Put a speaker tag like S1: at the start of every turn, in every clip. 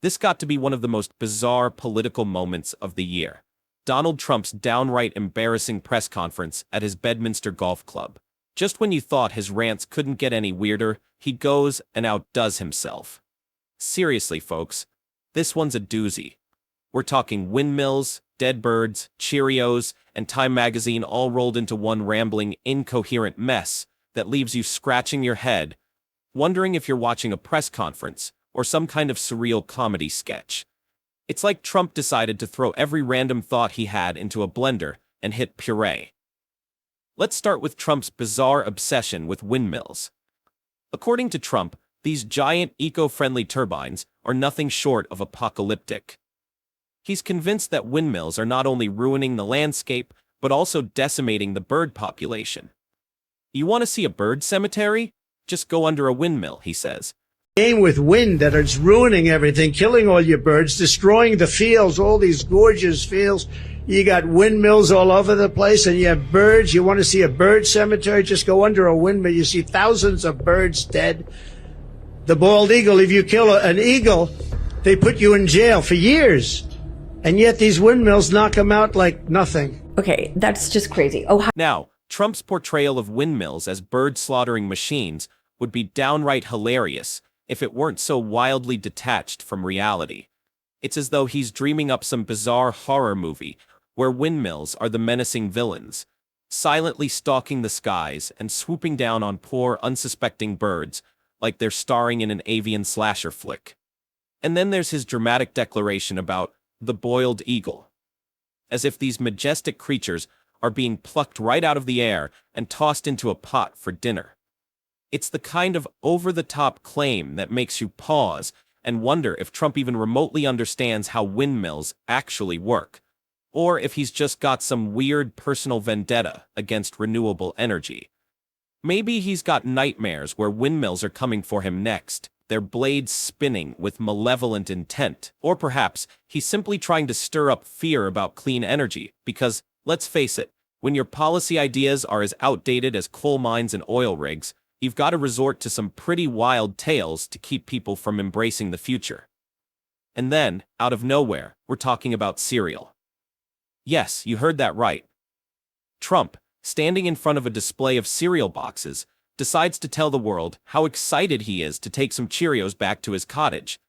S1: This got to be one of the most bizarre political moments of the year. Donald Trump's downright embarrassing press conference at his Bedminster golf club. Just when you thought his rants couldn't get any weirder, he goes and outdoes himself. Seriously, folks, this one's a doozy. We're talking windmills, dead birds, Cheerios, and Time magazine all rolled into one rambling, incoherent mess that leaves you scratching your head, wondering if you're watching a press conference or some kind of surreal comedy sketch. It's like Trump decided to throw every random thought he had into a blender and hit puree. Let's start with Trump's bizarre obsession with windmills. According to Trump, these giant eco-friendly turbines are nothing short of apocalyptic. He's convinced that windmills are not only ruining the landscape, but also decimating the bird population. You want to see a bird cemetery? Just go under a windmill, he says.
S2: Game with wind that it's ruining everything, killing all your birds, destroying the fields, all these gorgeous fields. You got windmills all over the place, and you have birds. You want to see a bird cemetery? Just go under a windmill. You see thousands of birds dead. The bald eagle, if you kill an eagle, they put you in jail for years. And yet these windmills knock them out like nothing.
S3: Okay, that's just crazy. Oh,
S1: Now, Trump's portrayal of windmills as bird-slaughtering machines would be downright hilarious if it weren't so wildly detached from reality. It's as though he's dreaming up some bizarre horror movie where windmills are the menacing villains, silently stalking the skies and swooping down on poor, unsuspecting birds like they're starring in an avian slasher flick. And then there's his dramatic declaration about the boiled eagle, as if these majestic creatures are being plucked right out of the air and tossed into a pot for dinner. It's the kind of over-the-top claim that makes you pause and wonder if Trump even remotely understands how windmills actually work, or if he's just got some weird personal vendetta against renewable energy. Maybe he's got nightmares where windmills are coming for him next, their blades spinning with malevolent intent. Or perhaps he's simply trying to stir up fear about clean energy because, let's face it, when your policy ideas are as outdated as coal mines and oil rigs, you've got to resort to some pretty wild tales to keep people from embracing the future. And then, out of nowhere, we're talking about cereal. Yes, you heard that right. Trump, standing in front of a display of cereal boxes, decides to tell the world how excited he is to take some Cheerios back to his cottage.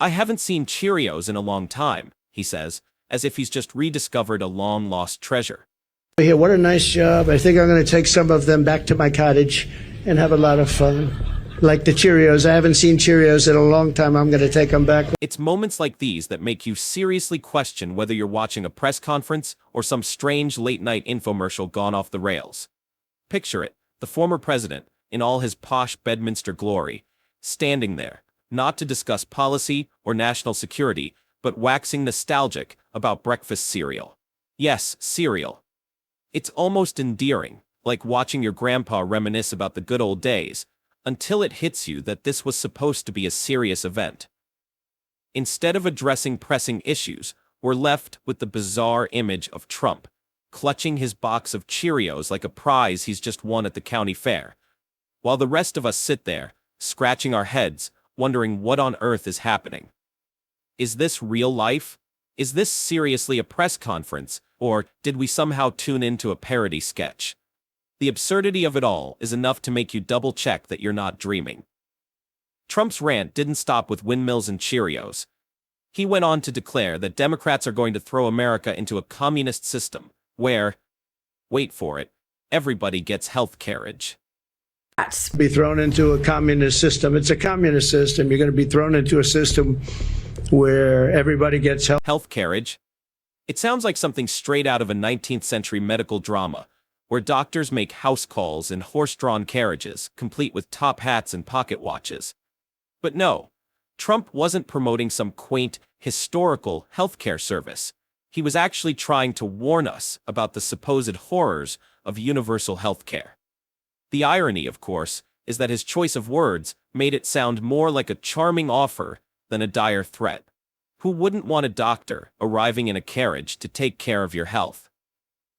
S1: I haven't seen Cheerios in a long time, he says, as if he's just rediscovered a long-lost treasure.
S2: Here, what a nice job. I think I'm going to take some of them back to my cottage and have a lot of fun. Like the Cheerios. I haven't seen Cheerios in a long time. I'm going to take them back.
S1: It's moments like these that make you seriously question whether you're watching a press conference or some strange late-night infomercial gone off the rails. Picture it, the former president, in all his posh Bedminster glory, standing there, not to discuss policy or national security, but waxing nostalgic about breakfast cereal. Yes, cereal. It's almost endearing, like watching your grandpa reminisce about the good old days, until it hits you that this was supposed to be a serious event. Instead of addressing pressing issues, we're left with the bizarre image of Trump, clutching his box of Cheerios like a prize he's just won at the county fair, while the rest of us sit there, scratching our heads, wondering what on earth is happening. Is this real life? Is this seriously a press conference, or did we somehow tune into a parody sketch? The absurdity of it all is enough to make you double-check that you're not dreaming. Trump's rant didn't stop with windmills and Cheerios. He went on to declare that Democrats are going to throw America into a communist system, where, wait for it, everybody gets health carriage.
S2: Be thrown into a communist system. It's a communist system. You're going to be thrown into a system where everybody gets
S1: health carriage? It sounds like something straight out of a 19th century medical drama, where doctors make house calls in horse-drawn carriages, complete with top hats and pocket watches. But no, Trump wasn't promoting some quaint, historical healthcare service. He was actually trying to warn us about the supposed horrors of universal healthcare. The irony, of course, is that his choice of words made it sound more like a charming offer than a dire threat. Who wouldn't want a doctor arriving in a carriage to take care of your health?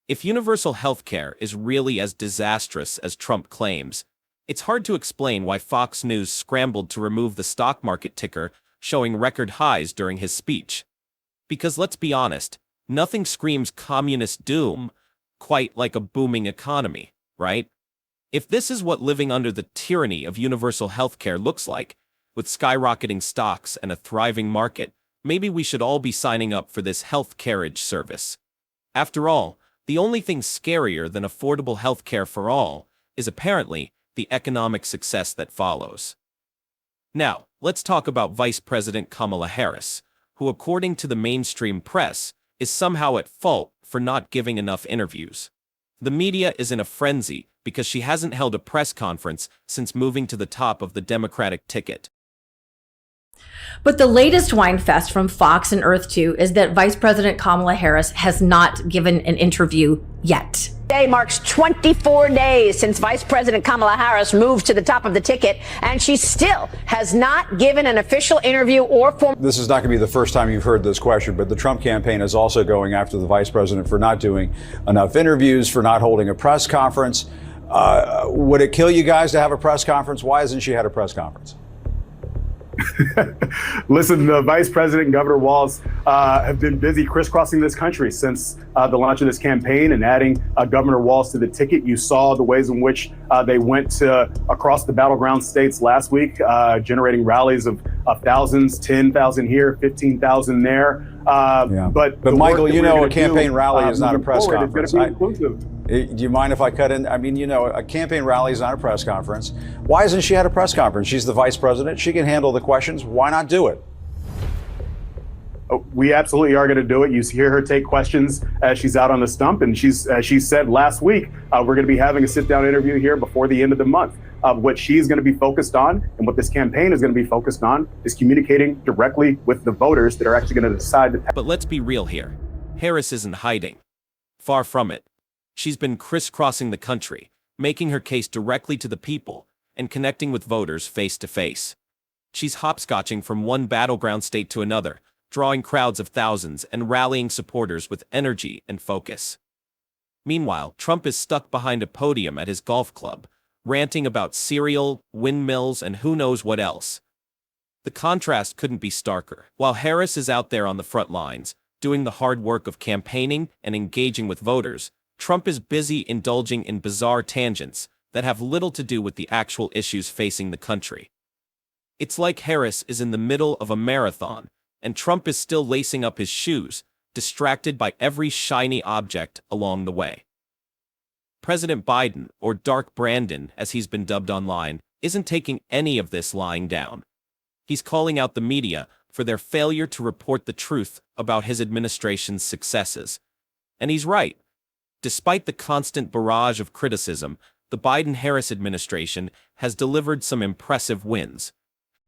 S1: If universal healthcare is really as disastrous as Trump claims, it's hard to explain why Fox News scrambled to remove the stock market ticker showing record highs during his speech. Because let's be honest, nothing screams communist doom quite like a booming economy, right? If this is what living under the tyranny of universal healthcare looks like, with skyrocketing stocks and a thriving market, maybe we should all be signing up for this health carriage service. After all, the only thing scarier than affordable healthcare for all is apparently the economic success that follows. Now, let's talk about Vice President Kamala Harris, who, according to the mainstream press, is somehow at fault for not giving enough interviews. The media is in a frenzy because she hasn't held a press conference since moving to the top of the Democratic ticket.
S3: But the latest wine fest from Fox and Earth 2 is that Vice President Kamala Harris has not given an interview yet.
S4: Today marks 24 days since Vice President Kamala Harris moved to the top of the ticket, and she still has not given an official interview or formal.
S5: This is not going to be the first time you've heard this question, but the Trump campaign is also going after the vice president for not doing enough interviews, for not holding a press conference. Would it kill you guys to have a press conference? Why hasn't she had a press conference?
S6: Listen, the Vice President and Governor Walz have been busy crisscrossing this country since the launch of this campaign and adding Governor Walz to the ticket. You saw the ways in which they went across the battleground states last week, generating rallies of thousands, 10,000 here, 15,000 there. But
S5: Michael, you know, a campaign rally is not a press conference. Do you mind if I cut in? I mean, you know, a campaign rally is not a press conference. Why hasn't she had a press conference? She's the vice president. She can handle the questions. Why not do it?
S6: We absolutely are going to do it. You hear her take questions as she's out on the stump. And she said last week, we're going to be having a sit-down interview here before the end of the month. What she's going to be focused on and what this campaign is going to be focused on is communicating directly with the voters that are actually going to decide.
S1: But let's be real here. Harris isn't hiding. Far from it. She's been crisscrossing the country, making her case directly to the people and connecting with voters face to face. She's hopscotching from one battleground state to another, drawing crowds of thousands and rallying supporters with energy and focus. Meanwhile, Trump is stuck behind a podium at his golf club, ranting about cereal, windmills, and who knows what else. The contrast couldn't be starker. While Harris is out there on the front lines, doing the hard work of campaigning and engaging with voters, Trump is busy indulging in bizarre tangents that have little to do with the actual issues facing the country. It's like Harris is in the middle of a marathon, and Trump is still lacing up his shoes, distracted by every shiny object along the way. President Biden, or Dark Brandon as he's been dubbed online, isn't taking any of this lying down. He's calling out the media for their failure to report the truth about his administration's successes. And he's right. Despite the constant barrage of criticism, the Biden-Harris administration has delivered some impressive wins.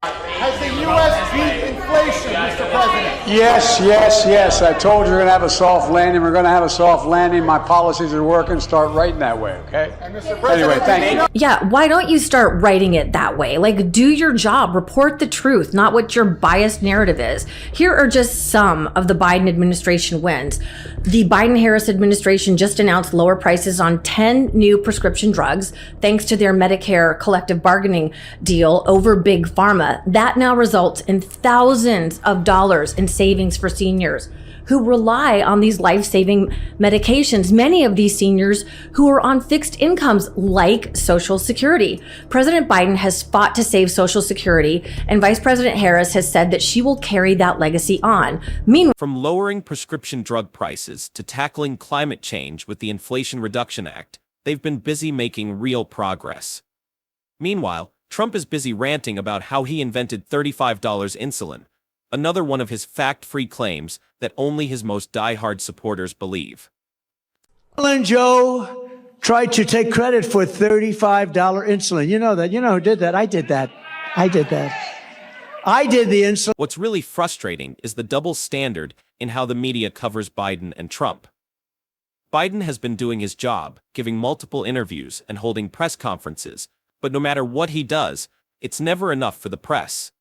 S7: Has the U.S. beat inflation, Mr. President?
S8: Yes. I told you we're going to have a soft landing. We're going to have a soft landing. My policies are working. Start writing that way, okay?
S7: And Mr. President,
S8: anyway, thank you.
S3: Yeah, why don't you start writing it that way? Like, do your job, report the truth, not what your biased narrative is. Here are just some of the Biden administration wins. The Biden-Harris administration just announced lower prices on 10 new prescription drugs, thanks to their Medicare collective bargaining deal over Big Pharma. That now results in thousands of dollars in savings for seniors who rely on these life-saving medications, many of these seniors who are on fixed incomes like Social Security. President Biden has fought to save Social Security, and Vice President Harris has said that she will carry that legacy on. Meanwhile,
S1: from lowering prescription drug prices to tackling climate change with the Inflation Reduction Act, they've been busy making real progress. Meanwhile, Trump is busy ranting about how he invented $35 insulin, another one of his fact-free claims that only his most die-hard supporters believe.
S2: And Joe tried to take credit for $35 insulin. You know that. You know who did that? I did that. I did the insulin.
S1: What's really frustrating is the double standard in how the media covers Biden and Trump. Biden has been doing his job, giving multiple interviews and holding press conferences, but no matter what he does, it's never enough for the press.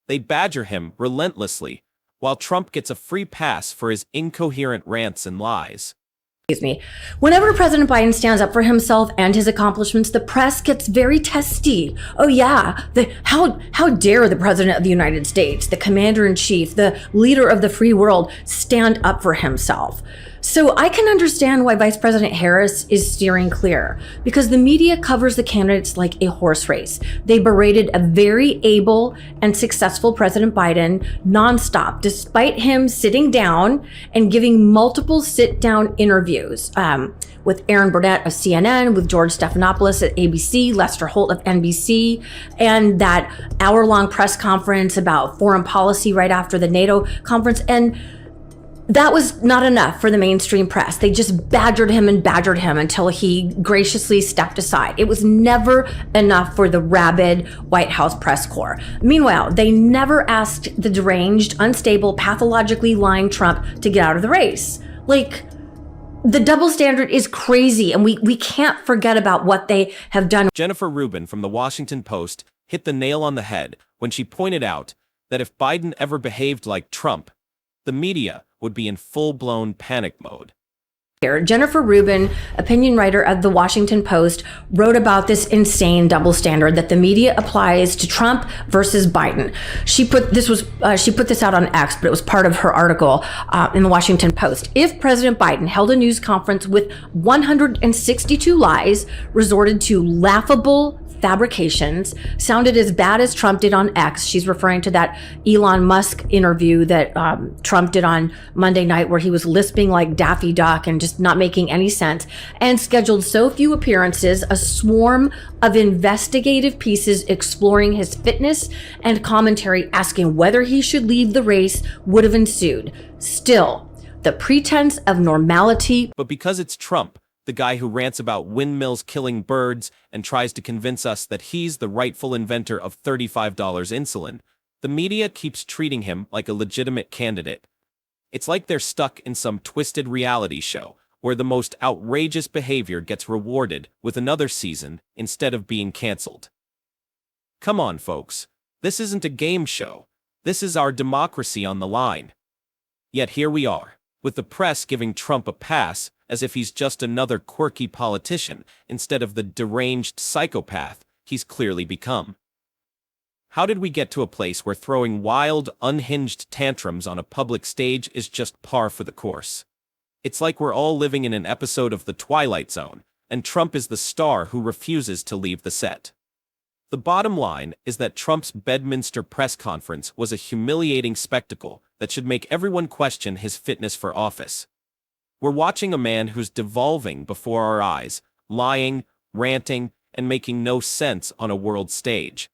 S1: They badger him relentlessly, while Trump gets a free pass for his incoherent rants and lies.
S3: Whenever President Biden stands up for himself and his accomplishments, the press gets very testy. Oh yeah, how dare the President of the United States, the Commander-in-Chief, the leader of the free world, stand up for himself? So I can understand why Vice President Harris is steering clear, because the media covers the candidates like a horse race. They berated a very able and successful President Biden nonstop, despite him sitting down and giving multiple sit-down interviews with Aaron Burnett of CNN, with George Stephanopoulos at ABC, Lester Holt of NBC, and that hour-long press conference about foreign policy right after the NATO conference. And that was not enough for the mainstream press. They just badgered him until he graciously stepped aside. It was never enough for the rabid White House press corps. Meanwhile, they never asked the deranged, unstable, pathologically lying Trump to get out of the race. Like, the double standard is crazy, and we can't forget about what they have done.
S1: Jennifer Rubin from the Washington Post hit the nail on the head when she pointed out that if Biden ever behaved like Trump, the media would be in full-blown panic mode.
S3: Jennifer Rubin, opinion writer of the Washington Post, wrote about this insane double standard that the media applies to Trump versus Biden. She put this out on X, but it was part of her article in the Washington Post. If President Biden held a news conference with 162 lies, resorted to laughable fabrications, sounded as bad as Trump did on X. She's referring to that Elon Musk interview that Trump did on Monday night, where he was lisping like Daffy Duck and just not making any sense, and scheduled so few appearances, a swarm of investigative pieces exploring his fitness and commentary asking whether he should leave the race would have ensued. Still, the pretense of normality.
S1: But because it's Trump, the guy who rants about windmills killing birds and tries to convince us that he's the rightful inventor of $35 insulin, the media keeps treating him like a legitimate candidate. It's like they're stuck in some twisted reality show where the most outrageous behavior gets rewarded with another season instead of being canceled. Come on, folks. This isn't a game show. This is our democracy on the line. Yet here we are, with the press giving Trump a pass as if he's just another quirky politician instead of the deranged psychopath he's clearly become. How did we get to a place where throwing wild, unhinged tantrums on a public stage is just par for the course? It's like we're all living in an episode of The Twilight Zone, and Trump is the star who refuses to leave the set. The bottom line is that Trump's Bedminster press conference was a humiliating spectacle that should make everyone question his fitness for office. We're watching a man who's devolving before our eyes, lying, ranting, and making no sense on a world stage.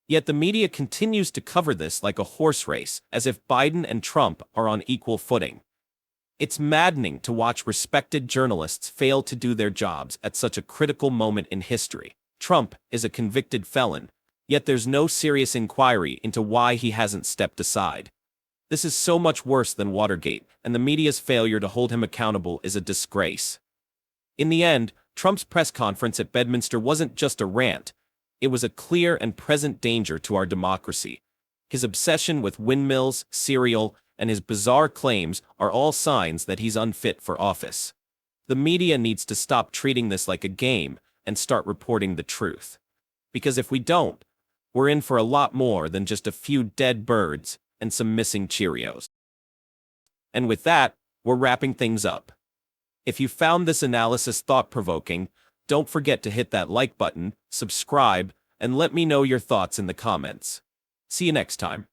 S1: Yet the media continues to cover this like a horse race, as if Biden and Trump are on equal footing. It's maddening to watch respected journalists fail to do their jobs at such a critical moment in history. Trump is a convicted felon, yet there's no serious inquiry into why he hasn't stepped aside. This is so much worse than Watergate, and the media's failure to hold him accountable is a disgrace. In the end, Trump's press conference at Bedminster wasn't just a rant. It was a clear and present danger to our democracy. His obsession with windmills, cereal, and his bizarre claims are all signs that he's unfit for office. The media needs to stop treating this like a game and start reporting the truth. Because if we don't, we're in for a lot more than just a few dead birds and some missing Cheerios. And with that, we're wrapping things up. If you found this analysis thought-provoking, don't forget to hit that like button, subscribe, and let me know your thoughts in the comments. See you next time.